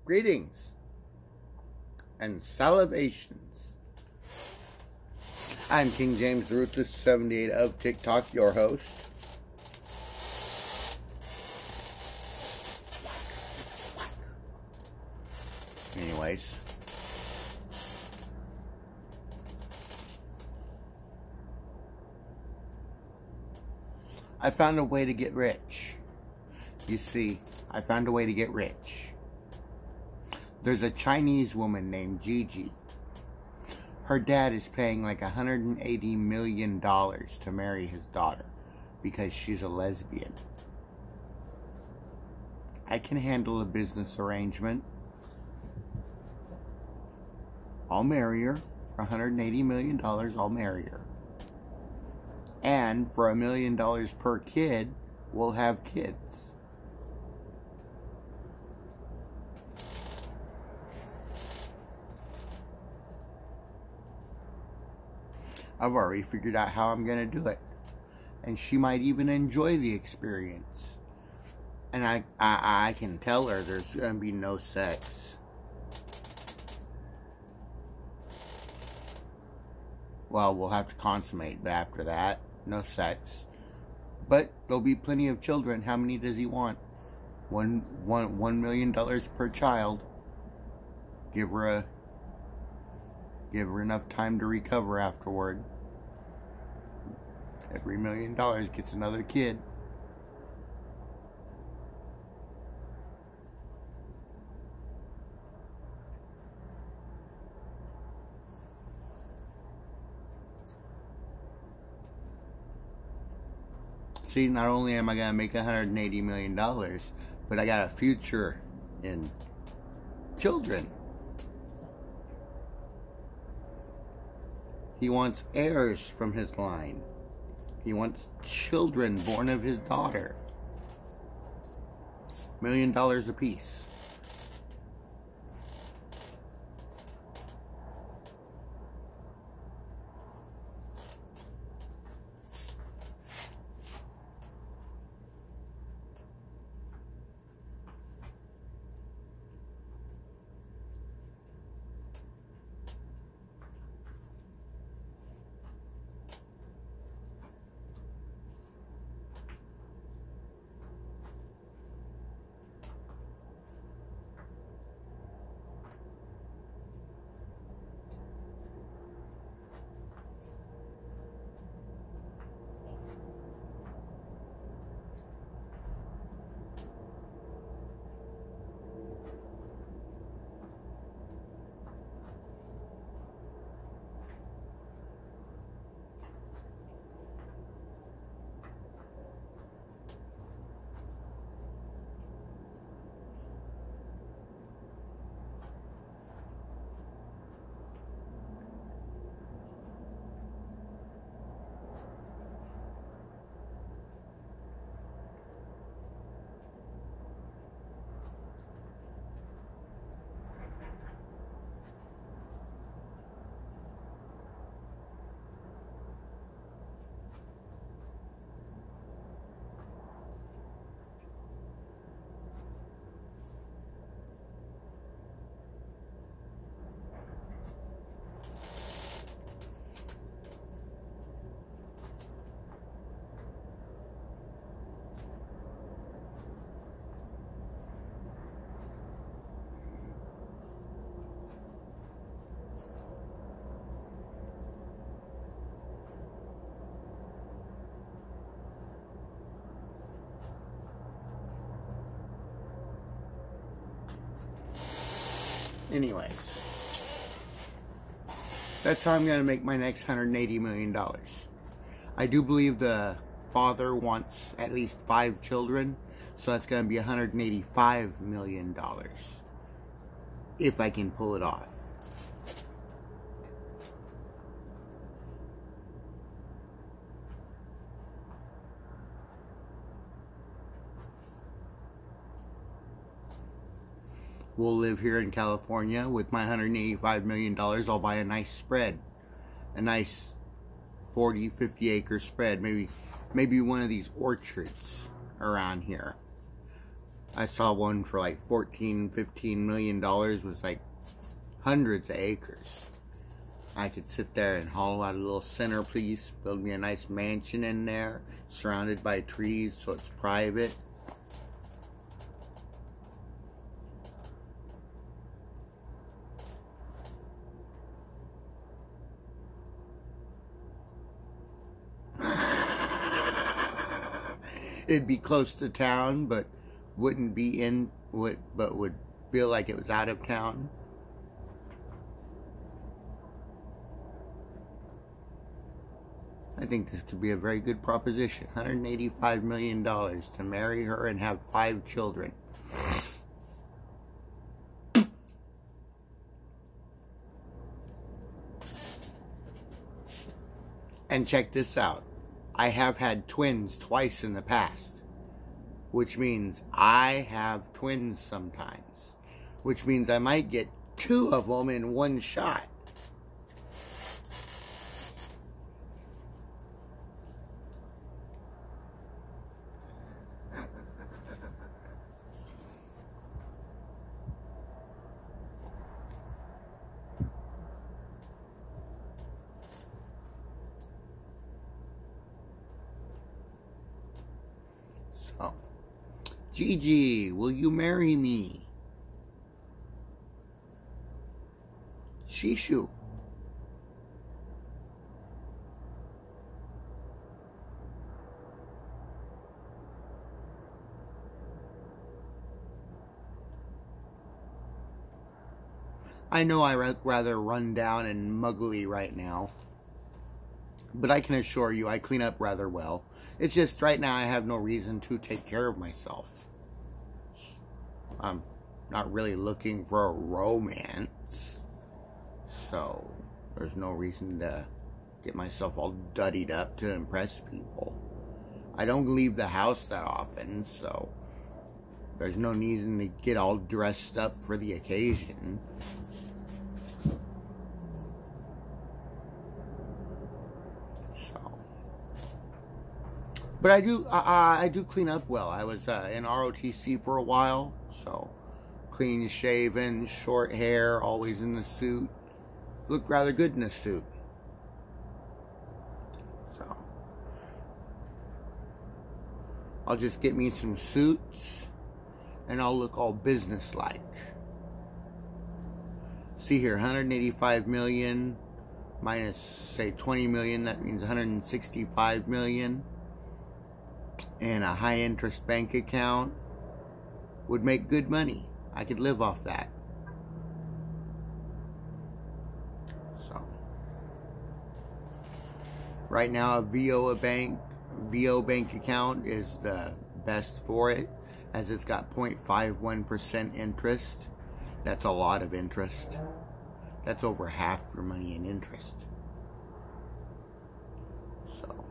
Greetings and salivations. I'm King James the Ruthless 78 of TikTok, your host. Anyways, I found a way to get rich. You see, I found a way to get rich. There's a Chinese woman named Gigi. Her dad is paying like $180 million to marry his daughter because she's a lesbian. I can handle a business arrangement. I'll marry her for $180 million. I'll marry her. And for $1 million per kid, we'll have kids. I've already figured out how I'm going to do it. And she might even enjoy the experience. And I can tell her there's going to be no sex. Well, we'll have to consummate, but after that, no sex. But there'll be plenty of children. How many does he want? $1 million per child. Give her enough time to recover afterward. Every $1 million gets another kid. See, not only am I going to make $180 million, but I got a future in children. He wants heirs from his line. He wants children born of his daughter. $1 million apiece. Anyways, that's how I'm going to make my next $180 million. I do believe the father wants at least 5 children, so that's going to be $185 million if I can pull it off. We'll live here in California with my $185 million. I'll buy a nice spread. A nice 40, 50 acre spread. Maybe one of these orchards around here. I saw one for like $14-15 million, was like hundreds of acres. I could sit there and hollow out a little centerpiece, build me a nice mansion in there, surrounded by trees so it's private. It'd be close to town, but wouldn't be in, but would feel like it was out of town. I think this could be a very good proposition. $185 million to marry her and have 5 children. And check this out. I have had twins twice in the past, which means I have twins sometimes, which means I might get 2 of them in one shot. So, Gigi, will you marry me? Shishu. I know I rather run down and muggly right now, but I can assure you I clean up rather well. It's just right now I have no reason to take care of myself. I'm not really looking for a romance, so there's no reason to get myself all duddied up to impress people. I don't leave the house that often, so there's no reason to get all dressed up for the occasion. But I do clean up well. I was in ROTC for a while, so clean shaven, short hair, always in the suit. Looked rather good in a suit. So I'll just get me some suits and I'll look all businesslike. See here, 185 million minus say 20 million, that means 165 million. And a high interest bank account would make good money. I could live off that. So right now a VO bank account is the best for it, as it's got 0.51% interest. That's a lot of interest. That's over half your money in interest. So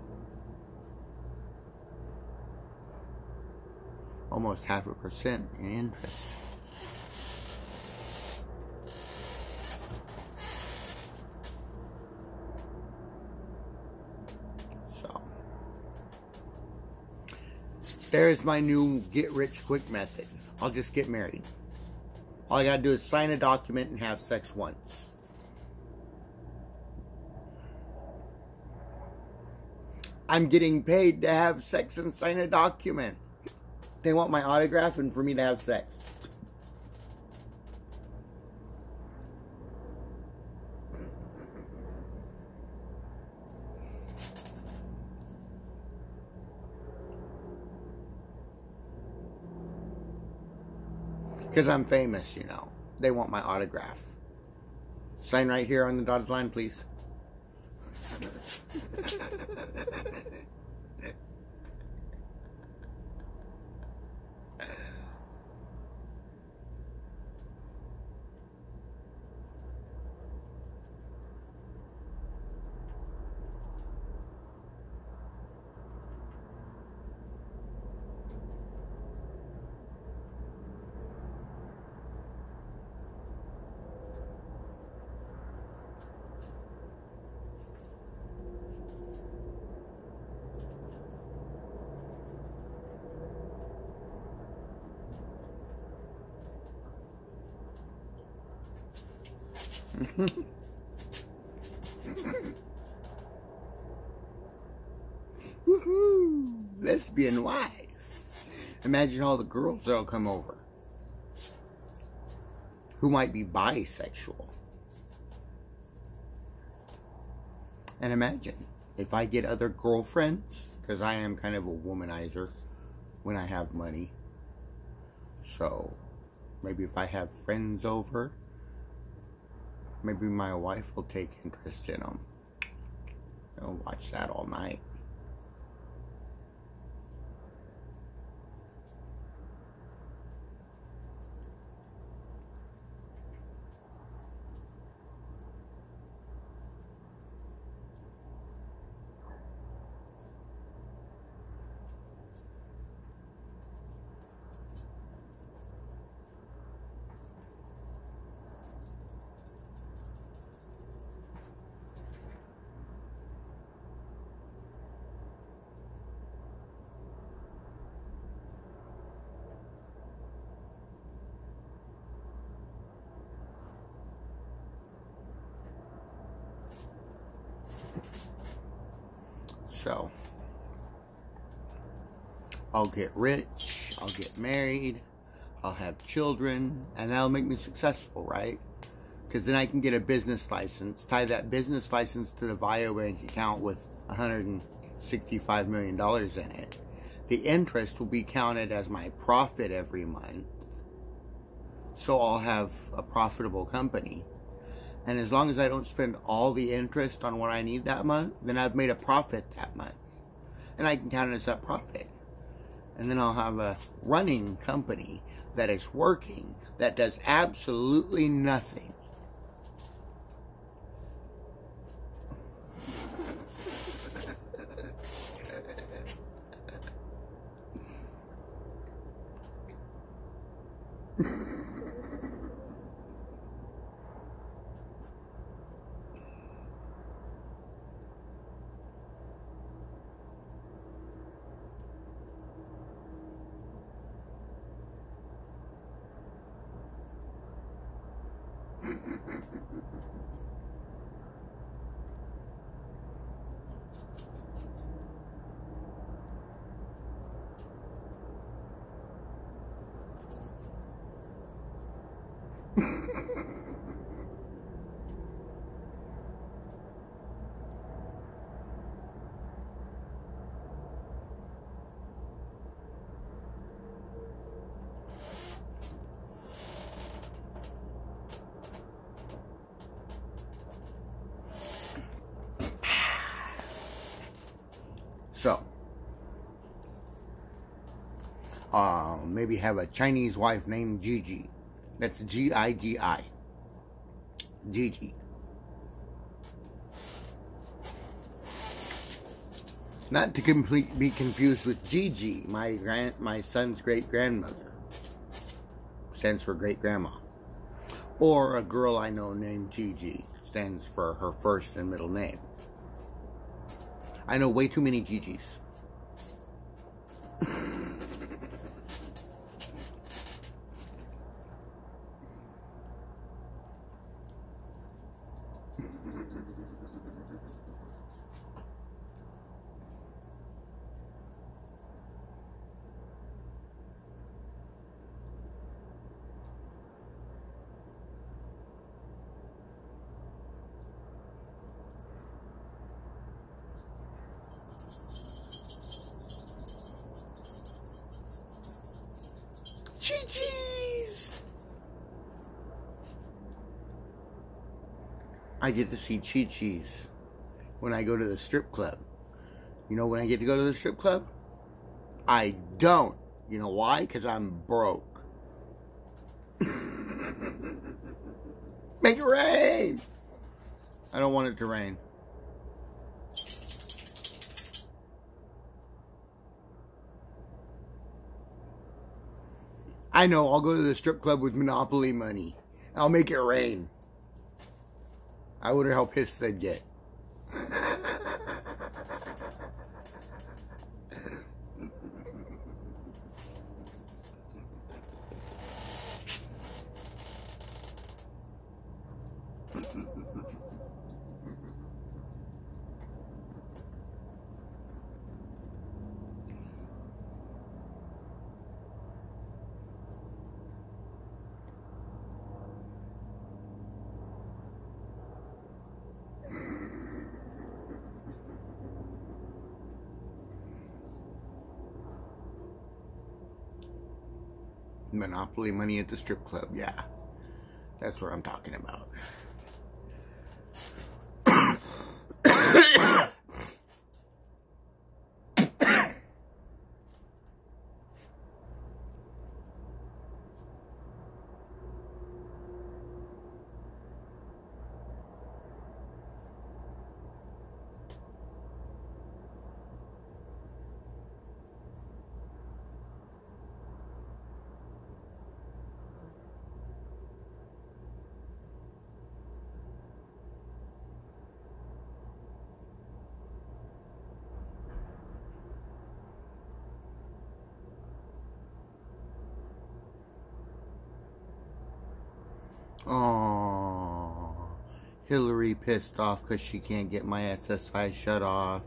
almost 0.5% in interest. So there's my new get rich quick method. I'll just get married. All I gotta do is sign a document and have sex once. I'm getting paid to have sex and sign a document. They want my autograph and for me to have sex. Because I'm famous, you know. They want my autograph. Sign right here on the dotted line, please. Woohoo! Lesbian wife. Imagine all the girls that'll come over who might be bisexual. And imagine if I get other girlfriends, because I am kind of a womanizer when I have money. So maybe if I have friends over, maybe my wife will take interest in them. I'll watch that all night. So, I'll get rich, I'll get married, I'll have children, and that'll make me successful, right? Because then I can get a business license, tie that business license to the VIO bank account with $165 million in it. The interest will be counted as my profit every month. So I'll have a profitable company. And as long as I don't spend all the interest on what I need that month, then I've made a profit that month. And I can count it as that profit. And then I'll have a running company that is working, that does absolutely nothing. So, maybe have a Chinese wife named Gigi. That's G-I-G-I. Gigi. Not to be confused with Gigi, my son's great-grandmother. Stands for great-grandma. Or a girl I know named Gigi. Stands for her first and middle name. I know way too many Gigis. Chi-Chis! I get to see Chi-Chis when I go to the strip club. You know when I get to go to the strip club? I don't. You know why? Because I'm broke. Make it rain! I don't want it to rain. I know, I'll go to the strip club with Monopoly money. I'll make it rain. I wonder how pissed they'd get. Monopoly money at the strip club, yeah. That's what I'm talking about. Oh, Hillary pissed off because she can't get my SSI shut off.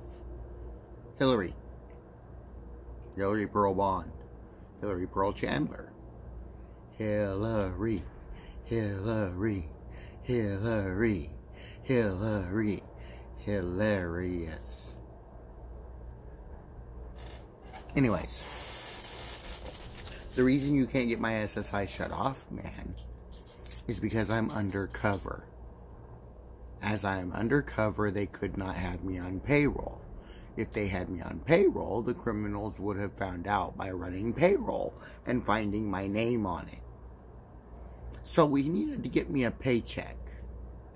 Hillary Pearl Bond. Hillary Pearl Chandler. Hillary. Hilarious. Anyways, the reason you can't get my SSI shut off, man, is because I'm undercover. As I am undercover, they could not have me on payroll. If they had me on payroll, the criminals would have found out by running payroll and finding my name on it. So we needed to get me a paycheck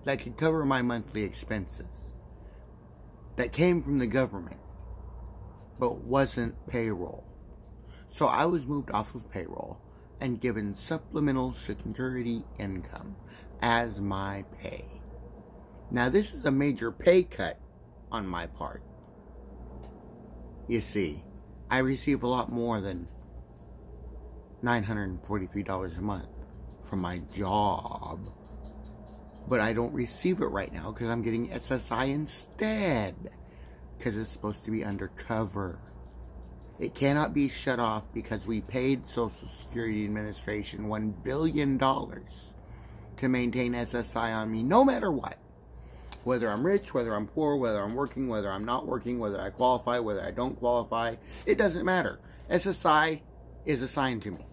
that could cover my monthly expenses, that came from the government, but wasn't payroll. So I was moved off of payroll and given supplemental security income as my pay. Now this is a major pay cut on my part. You see, I receive a lot more than $943 a month from my job. But I don't receive it right now because I'm getting SSI instead. Because it's supposed to be undercover. It cannot be shut off because we paid Social Security Administration $1 billion to maintain SSI on me no matter what. Whether I'm rich, whether I'm poor, whether I'm working, whether I'm not working, whether I qualify, whether I don't qualify, it doesn't matter. SSI is assigned to me.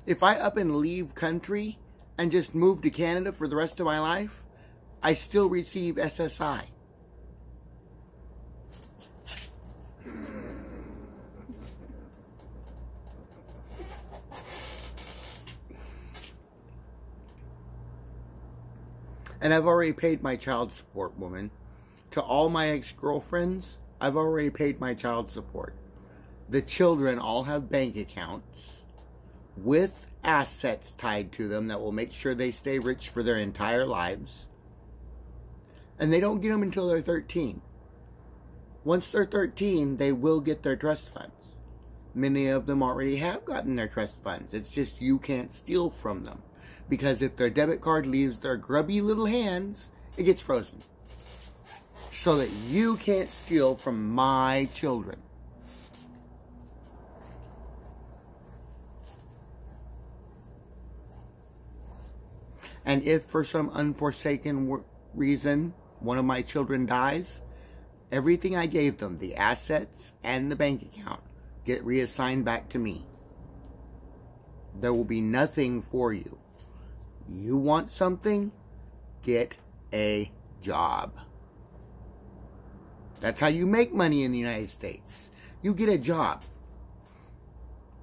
If I up and leave country and just move to Canada for the rest of my life, I still receive SSI. And I've already paid my child support, woman. To all my ex-girlfriends, I've already paid my child support. The children all have bank accounts with assets tied to them that will make sure they stay rich for their entire lives. And they don't get them until they're 13. Once they're 13, they will get their trust funds. Many of them already have gotten their trust funds. It's just you can't steal from them. Because if their debit card leaves their grubby little hands, it gets frozen. So that you can't steal from my children. And if for some unforsaken reason one of my children dies, everything I gave them, the assets and the bank account, get reassigned back to me. There will be nothing for you. You want something? Get a job. That's how you make money in the United States. You get a job.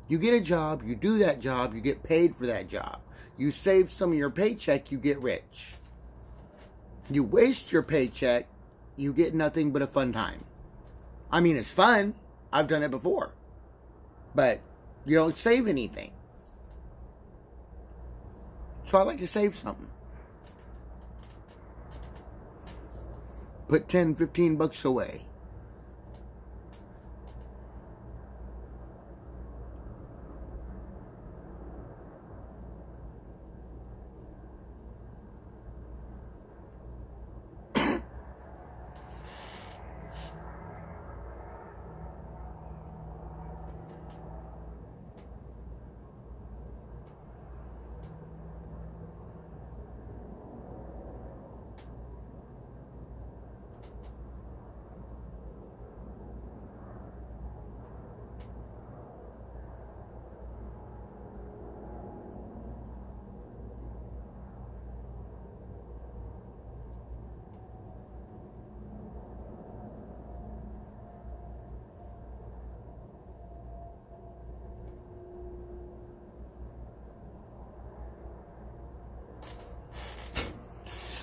You get a job, you do that job, you get paid for that job. You save some of your paycheck, you get rich. You waste your paycheck, you get nothing but a fun time. I mean, it's fun. I've done it before. But you don't save anything. So I like to save something. Put 10, 15 bucks away.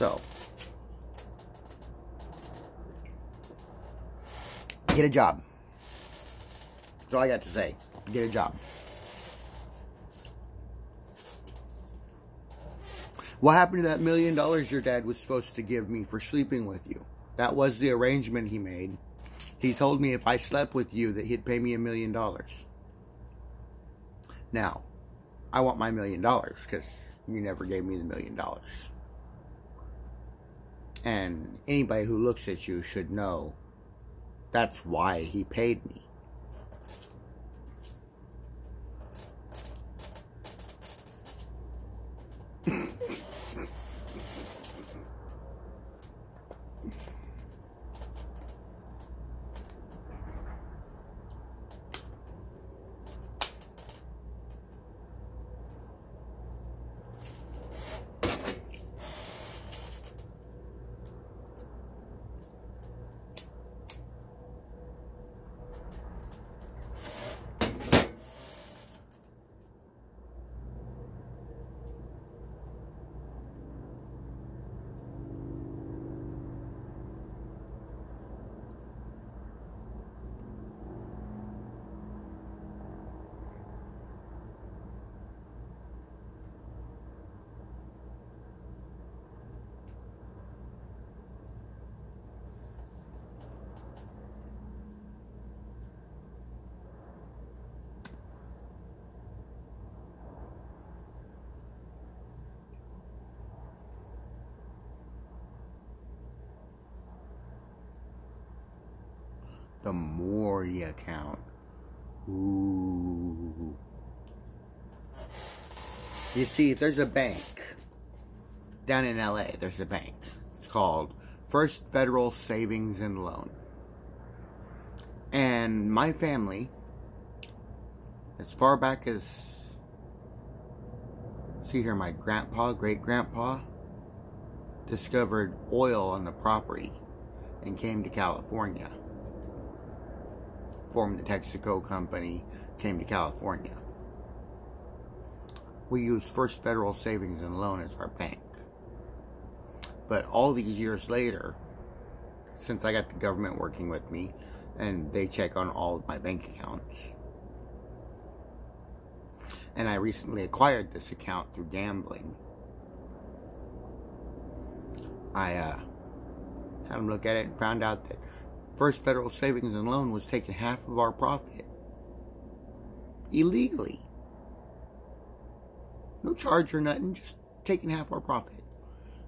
So, get a job. That's all I got to say. Get a job. What happened to that $1 million your dad was supposed to give me for sleeping with you? That was the arrangement he made. He told me if I slept with you that he'd pay me $1 million. Now, I want my $1 million because you never gave me the $1 million. And anybody who looks at you should know that's why he paid me. The more you count. Ooh. You see, there's a bank down in LA. There's a bank. It's called First Federal Savings and Loan. And my family, as far back as, see here, my grandpa, great-grandpa, discovered oil on the property and came to California. Formed the Texaco Company, came to California. We use First Federal Savings and Loan as our bank. But all these years later, since I got the government working with me, and they check on all of my bank accounts, and I recently acquired this account through gambling, I had them look at it and found out that First Federal Savings and Loan was taking half of our profit. Illegally. No charge or nothing, just taking half our profit.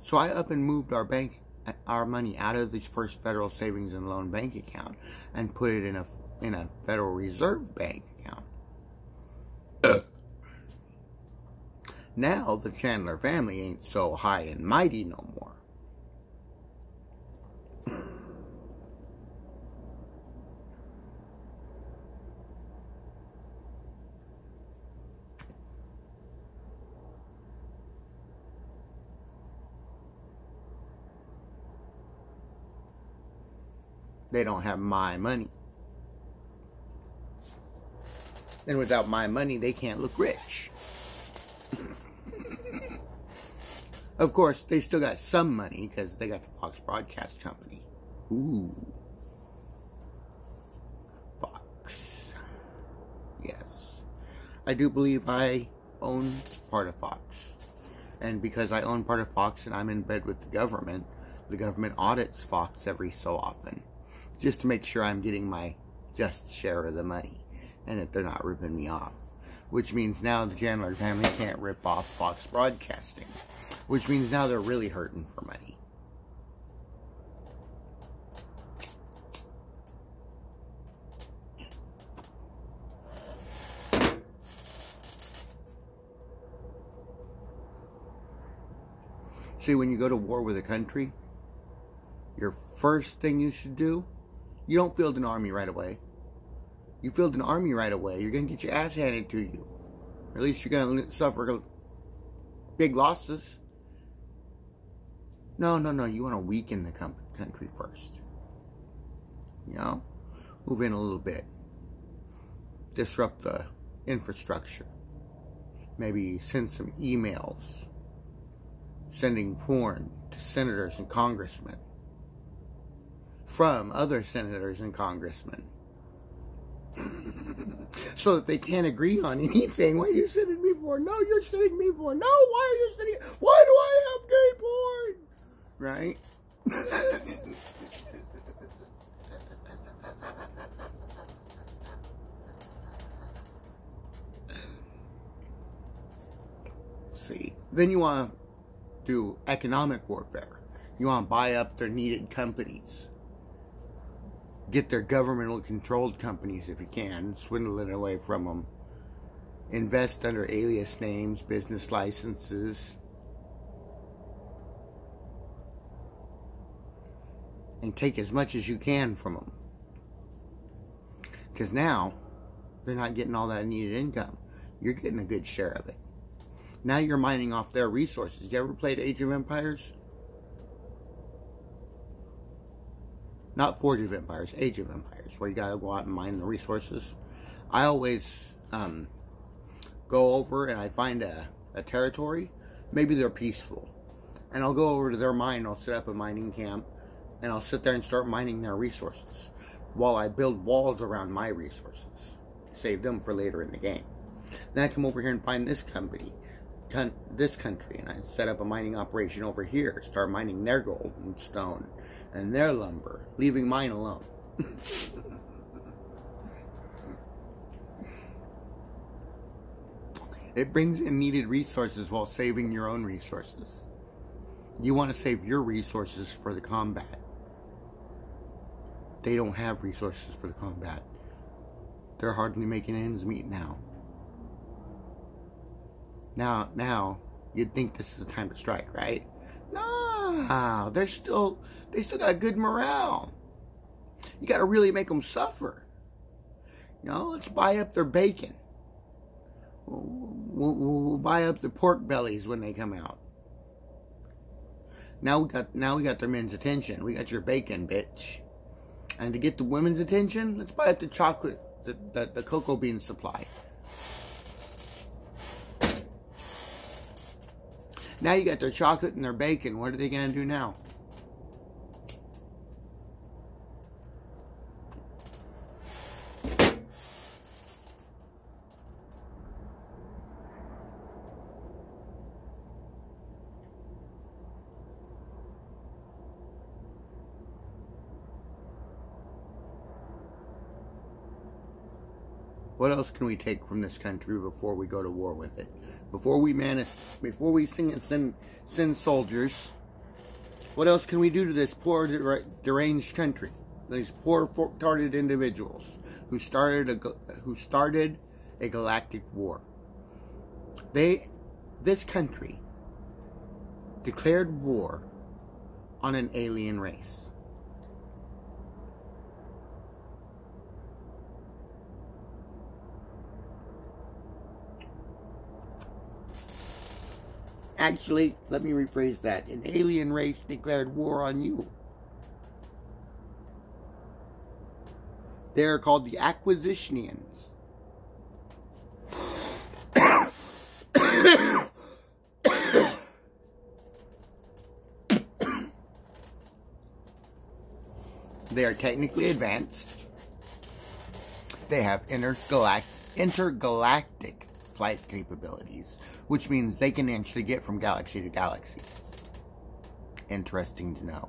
So I up and moved our money out of the First Federal Savings and Loan bank account and put it in a Federal Reserve bank account. Now the Chandler family ain't so high and mighty no more. They don't have my money. And without my money, they can't look rich. Of course, they still got some money because they got the Fox Broadcast Company. Ooh. Fox. Yes. I do believe I own part of Fox. And because I own part of Fox and I'm in bed with the government audits Fox every so often. Just to make sure I'm getting my just share of the money. And that they're not ripping me off. Which means now the Chandler family can't rip off Fox Broadcasting. Which means now they're really hurting for money. See, when you go to war with a country, your first thing you should do, you don't field an army right away. You field an army right away, you're going to get your ass handed to you. Or at least you're going to suffer big losses. No. You want to weaken the country first. You know? Move in a little bit. Disrupt the infrastructure. Maybe send some emails. Sending porn to senators and congressmen from other senators and congressmen so that they can't agree on anything. What are you sending me for? No, you're sending me for. No, why are you sending? Why do I have gay porn? Right? See, then you want to do economic warfare. You want to buy up their needed companies. Get their governmental controlled companies if you can. Swindle it away from them. Invest under alias names, business licenses. And take as much as you can from them. Because now, they're not getting all that needed income. You're getting a good share of it. Now you're mining off their resources. You ever played Age of Empires? Not Forge of Empires, Age of Empires, where you gotta go out and mine the resources. I always go over and I find a territory. Maybe they're peaceful. And I'll go over to their mine, I'll set up a mining camp, and I'll sit there and start mining their resources while I build walls around my resources. Save them for later in the game. Then I come over here and find this country, and I set up a mining operation over here, start mining their gold and stone and their lumber, leaving mine alone. It brings in needed resources while saving your own resources. You want to save your resources for the combat. They don't have resources for the combat. They're hardly making ends meet now. Now, you'd think this is the time to strike, right? No, they still got a good morale. You got to really make them suffer. You know, let's buy up their bacon. We'll buy up the pork bellies when they come out. Now we got their men's attention. We got your bacon, bitch. And to get the women's attention, let's buy up the chocolate, the cocoa bean supply. Now you got their chocolate and their bacon. What are they going to do now? What else can we take from this country before we go to war with it? Before we send soldiers, what else can we do to this poor deranged country? These poor fork-tarded individuals who started a galactic war. This country declared war on an alien race. Actually, let me rephrase that. An alien race declared war on you. They are called the aquazitnians. They are technically advanced. They have intergalactic flight capabilities, which means they can actually get from galaxy to galaxy. Interesting to know.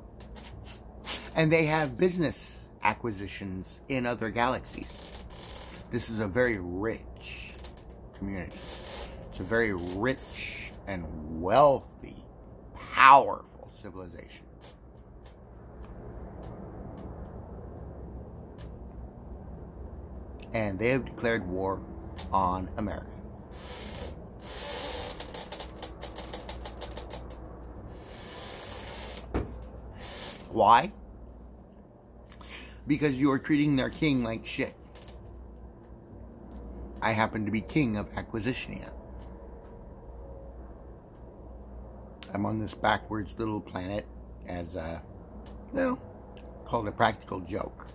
And they have business acquisitions in other galaxies. This is a very rich community. It's a very rich and wealthy, powerful civilization. And they have declared war on America. Why? Because you are treating their king like shit. I happen to be king of Aquazitnia. I'm on this backwards little planet as a, well, called a practical joke.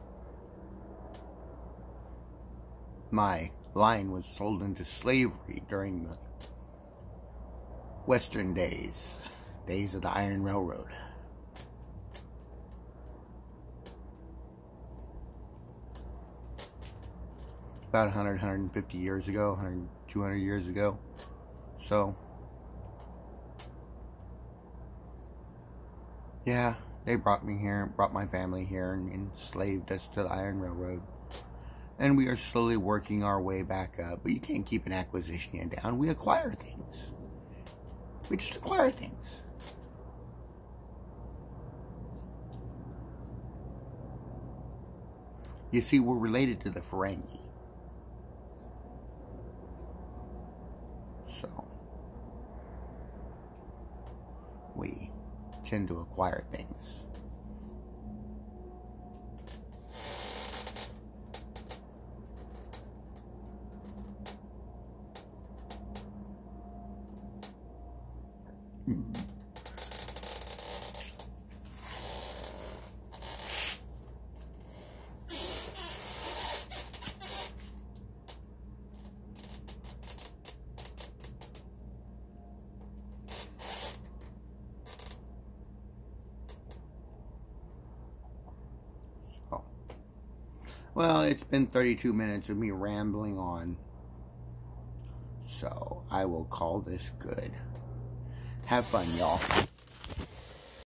My line was sold into slavery during the Western days, Days of the Iron Railroad. About 100, 150 years ago, 100, 200 years ago. So, yeah, they brought me here, brought my family here, and enslaved us to the Iron Railroad. And we are slowly working our way back up. But you can't keep an aquazitnia down. We acquire things. We just acquire things. You see, we're related to the Ferengi. So, we tend to acquire things. Well, it's been 32 minutes of me rambling on, so I will call this good. Have fun, y'all.